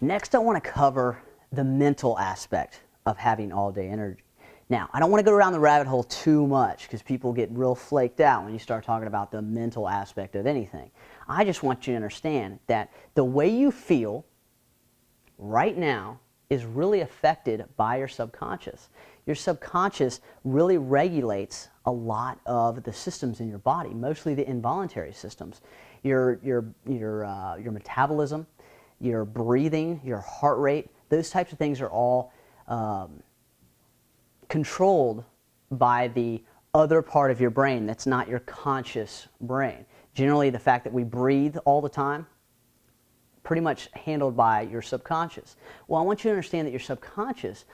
Next, I want to cover the mental aspect of having all-day energy. Now, I don't want to go down the rabbit hole too much because people get real flaked out when you start talking about the mental aspect of anything. I just want you to understand that the way you feel right now is really affected by your subconscious. Your subconscious really regulates a lot of the systems in your body, mostly the involuntary systems. Your metabolism, your breathing, your heart rate, those types of things are all controlled by the other part of your brain that's not your conscious brain. Generally, the fact that we breathe all the time, pretty much handled by your subconscious. Well, I want you to understand that your subconscious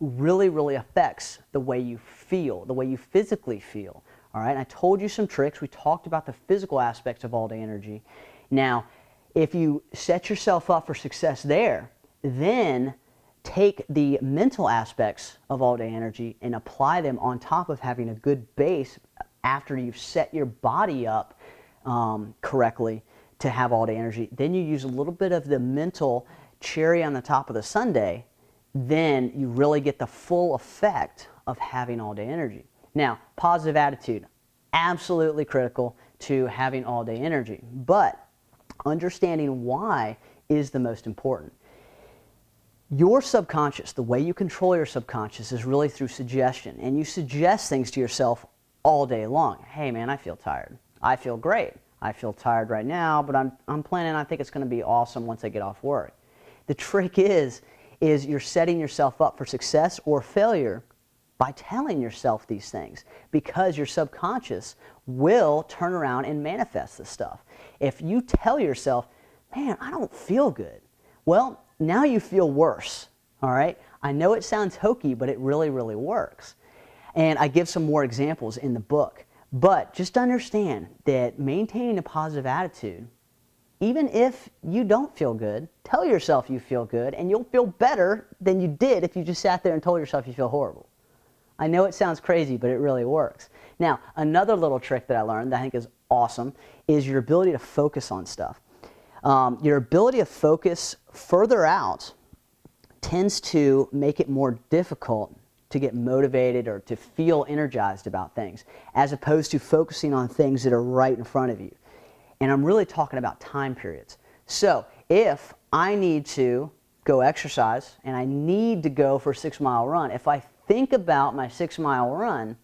really affects the way you feel, the way you physically feel. All right, and I told you some tricks. We talked about the physical aspects of all-day energy. Now, if you set yourself up for success there, then take the mental aspects of all-day energy and apply them on top of having a good base after you've set your body up correctly to have all-day energy. Then you use a little bit of the mental cherry on the top of the sundae, then you really get the full effect of having all-day energy. Now, positive attitude, absolutely critical to having all-day energy, but understanding why is the most important. Your subconscious, the way you control your subconscious is really through suggestion, and you suggest things to yourself all day long. Hey man, I feel tired. I feel great. I feel tired right now, but I'm planning, I think it's going to be awesome once I get off work. The trick is you're setting yourself up for success or failure by telling yourself these things, because your subconscious will turn around and manifest this stuff. If you tell yourself, man, I don't feel good, well, now you feel worse, all right? I know it sounds hokey, but it really works. And I give some more examples in the book. But just understand that maintaining a positive attitude, even if you don't feel good, tell yourself you feel good, and you'll feel better than you did if you just sat there and told yourself you feel horrible. I know it sounds crazy, but it really works. Now, another little trick that I learned that I think is awesome is your ability to focus on stuff. Your ability to focus further out tends to make it more difficult to get motivated or to feel energized about things, as opposed to focusing on things that are right in front of you. And I'm really talking about time periods. So if I need to go exercise and I need to go for a 6-mile run, if I think about my 6-mile run,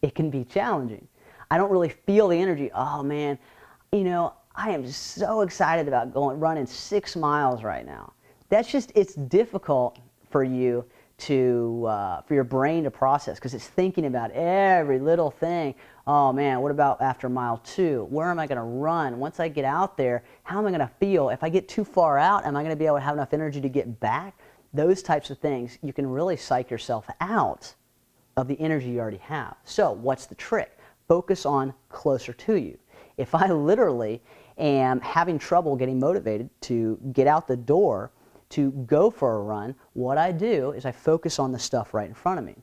it can be challenging. I don't really feel the energy. Oh man, you know, I am so excited about running 6 miles right now. It's difficult for you to, for your brain to process, because it's thinking about every little thing. Oh man, what about after mile 2? Where am I going to run? Once I get out there, how am I going to feel? If I get too far out, am I going to be able to have enough energy to get back? Those types of things, you can really psych yourself out of the energy you already have. So what's the trick? Focus on closer to you. If I literally am having trouble getting motivated to get out the door to go for a run, what I do is I focus on the stuff right in front of me.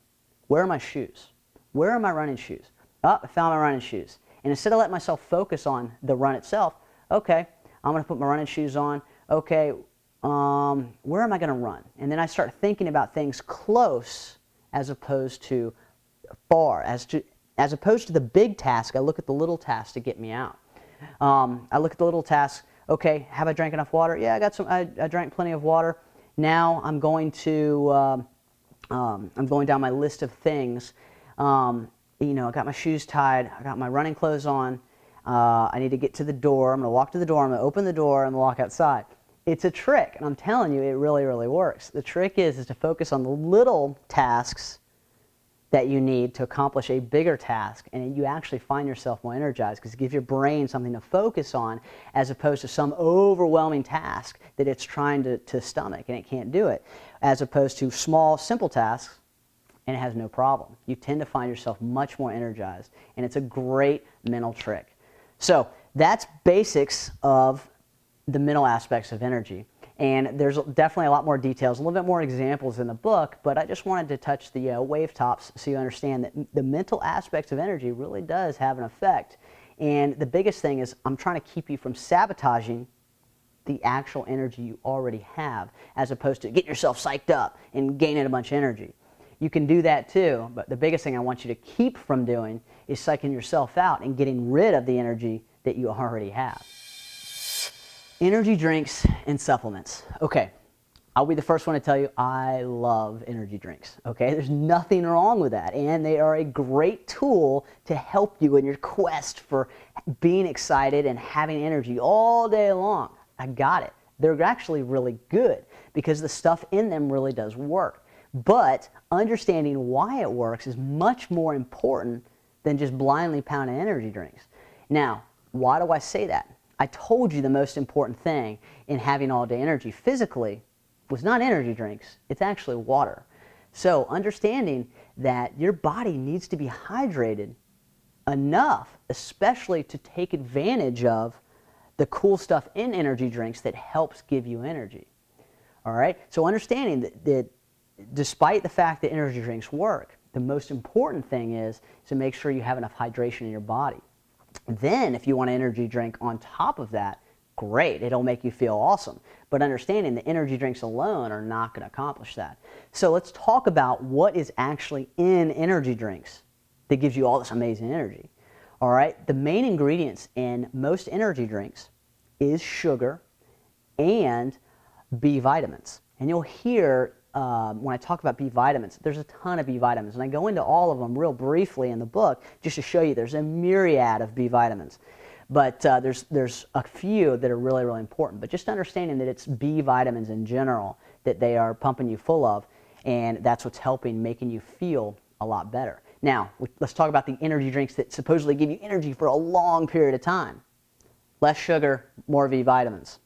Where are my shoes? Where are my running shoes? Oh, I found my running shoes. And instead of letting myself focus on the run itself, okay, I'm going to put my running shoes on. Okay, where am I going to run? And then I start thinking about things close as opposed to far. As opposed to the big task, I look at the little task to get me out. I look at the little task. Okay, have I drank enough water? Yeah, I drank plenty of water. Now I'm going to, I'm going down my list of things. You know, I got my shoes tied, I got my running clothes on, I need to get to the door, I'm going to walk to the door, I'm going to open the door, and walk outside. It's a trick, and I'm telling you, it really works. The trick is to focus on the little tasks that you need to accomplish a bigger task, and you actually find yourself more energized because it gives your brain something to focus on, as opposed to some overwhelming task that it's trying to stomach and it can't do it, as opposed to small, simple tasks, and it has no problem. You tend to find yourself much more energized, and it's a great mental trick. So that's basics of the mental aspects of energy. And there's definitely a lot more details, a little bit more examples in the book, but I just wanted to touch the wave tops so you understand that the mental aspects of energy really does have an effect. And the biggest thing is I'm trying to keep you from sabotaging the actual energy you already have, as opposed to getting yourself psyched up and gaining a bunch of energy. You can do that too, but the biggest thing I want you to keep from doing is psyching yourself out and getting rid of the energy that you already have. Energy drinks and supplements. Okay, I'll be the first one to tell you I love energy drinks. Okay, there's nothing wrong with that, and they are a great tool to help you in your quest for being excited and having energy all day long. I got it. They're actually really good because the stuff in them really does work. But understanding why it works is much more important than just blindly pounding energy drinks. Now, why do I say that? I told you the most important thing in having all-day energy physically was not energy drinks, it's actually water. So understanding that your body needs to be hydrated enough, especially to take advantage of the cool stuff in energy drinks that helps give you energy. All right? So understanding that despite the fact that energy drinks work, the most important thing is to make sure you have enough hydration in your body. Then, if you want an energy drink on top of that, great, it'll make you feel awesome. But understanding that energy drinks alone are not going to accomplish that. So let's talk about what is actually in energy drinks that gives you all this amazing energy. All right, the main ingredients in most energy drinks is sugar and B vitamins. And you'll hear when I talk about B vitamins, there's a ton of B vitamins, and I go into all of them real briefly in the book just to show you there's a myriad of B vitamins. But there's a few that are really, really important. But just understanding that it's B vitamins in general that they are pumping you full of, and that's what's helping making you feel a lot better. Now, let's talk about the energy drinks that supposedly give you energy for a long period of time. Less sugar, more B vitamins.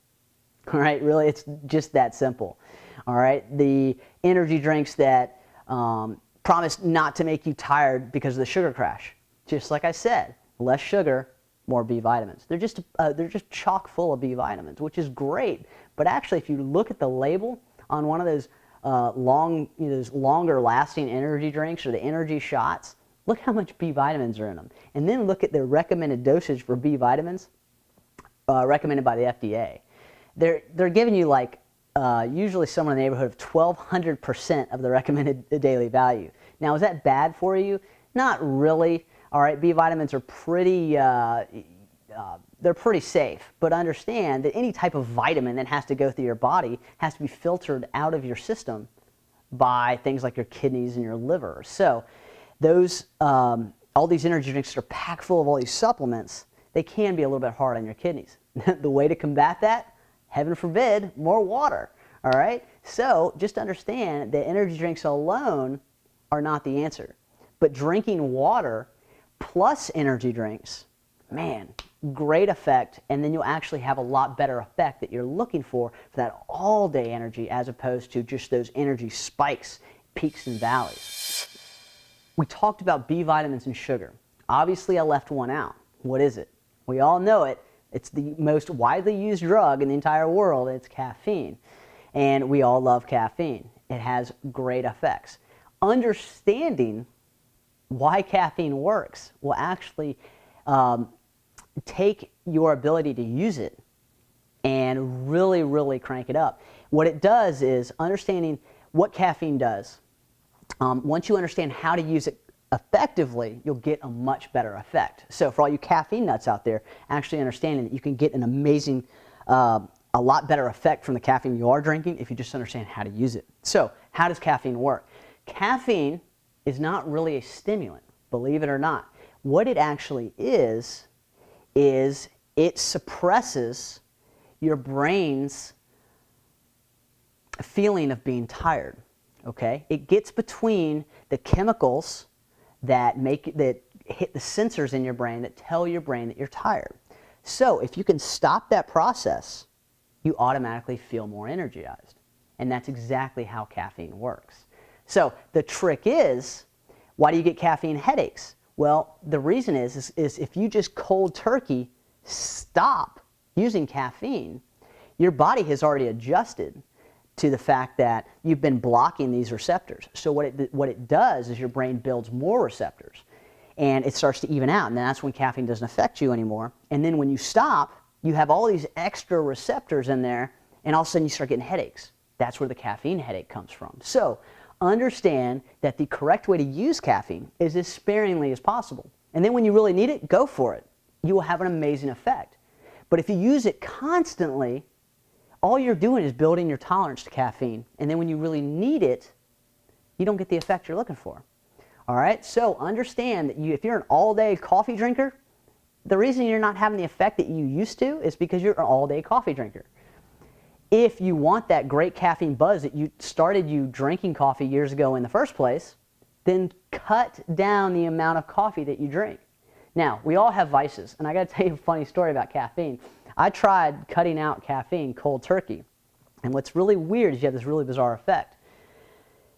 All right, really, it's just that simple. All right, the energy drinks that promise not to make you tired because of the sugar crash. Just like I said, less sugar, more B vitamins. They're just chock full of B vitamins, which is great. But actually, if you look at the label on one of those those longer lasting energy drinks or the energy shots, look how much B vitamins are in them. And then look at the recommended dosage for B vitamins recommended by the FDA. They're giving you like usually somewhere in the neighborhood of 1,200% of the recommended daily value. Now, is that bad for you? Not really. All right, B vitamins are pretty, they're pretty safe. But understand that any type of vitamin that has to go through your body has to be filtered out of your system by things like your kidneys and your liver. So those, all these energy drinks that are packed full of all these supplements, they can be a little bit hard on your kidneys. The way to combat that, heaven forbid, more water, all right? So just understand that energy drinks alone are not the answer. But drinking water plus energy drinks, man, great effect, and then you'll actually have a lot better effect that you're looking for that all-day energy as opposed to just those energy spikes, peaks and valleys. We talked about B vitamins and sugar. Obviously, I left one out. What is it? We all know it. It's the most widely used drug in the entire world. It's caffeine. And we all love caffeine. It has great effects. Understanding why caffeine works will actually take your ability to use it and really, really crank it up. What it does is understanding what caffeine does. Once you understand how to use it effectively, you'll get a much better effect. So for all you caffeine nuts out there, actually understanding that you can get an amazing, a lot better effect from the caffeine you are drinking if you just understand how to use it. So how does caffeine work? Caffeine is not really a stimulant, believe it or not. What it actually is it suppresses your brain's feeling of being tired. Okay? It gets between the chemicals that hit the sensors in your brain that tell your brain that you're tired. So if you can stop that process, you automatically feel more energized. And that's exactly how caffeine works. So the trick is, why do you get caffeine headaches? Well, the reason is if you just cold turkey stop using caffeine, your body has already adjusted to the fact that you've been blocking these receptors. So what it does is your brain builds more receptors, and it starts to even out, and that's when caffeine doesn't affect you anymore. And then when you stop, you have all these extra receptors in there, and all of a sudden you start getting headaches. That's where the caffeine headache comes from. So understand that the correct way to use caffeine is as sparingly as possible. And then when you really need it, go for it. You will have an amazing effect. But if you use it constantly, all you're doing is building your tolerance to caffeine. And then when you really need it, you don't get the effect you're looking for. All right? So understand that if you're an all-day coffee drinker, the reason you're not having the effect that you used to is because you're an all-day coffee drinker. If you want that great caffeine buzz that started you drinking coffee years ago in the first place, then cut down the amount of coffee that you drink. Now, we all have vices, and I got to tell you a funny story about caffeine. I tried cutting out caffeine cold turkey, and what's really weird is you have this really bizarre effect.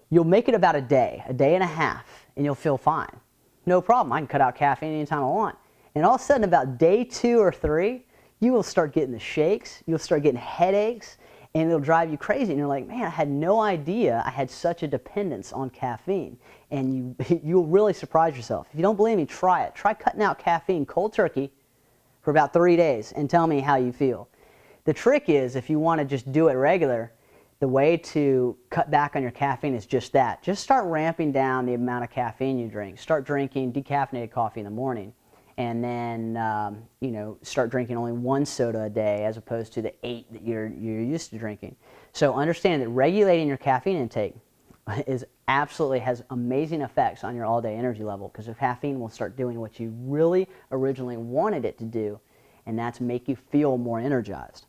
You'll make it about a day and a half, and you'll feel fine. No problem, I can cut out caffeine anytime I want. And all of a sudden, about day 2 or 3, you will start getting the shakes, you'll start getting headaches, and it'll drive you crazy. And you're like, man, I had no idea I had such a dependence on caffeine. And you'll really surprise yourself. If you don't believe me, try it. Try cutting out caffeine cold turkey for about 3 days and tell me how you feel. The trick is, if you want to just do it regular, the way to cut back on your caffeine is just that. Just start ramping down the amount of caffeine you drink. Start drinking decaffeinated coffee in the morning. And then, start drinking only 1 soda a day as opposed to the 8 that you're used to drinking. So understand that regulating your caffeine intake has amazing effects on your all-day energy level, because the caffeine will start doing what you really originally wanted it to do, and that's make you feel more energized.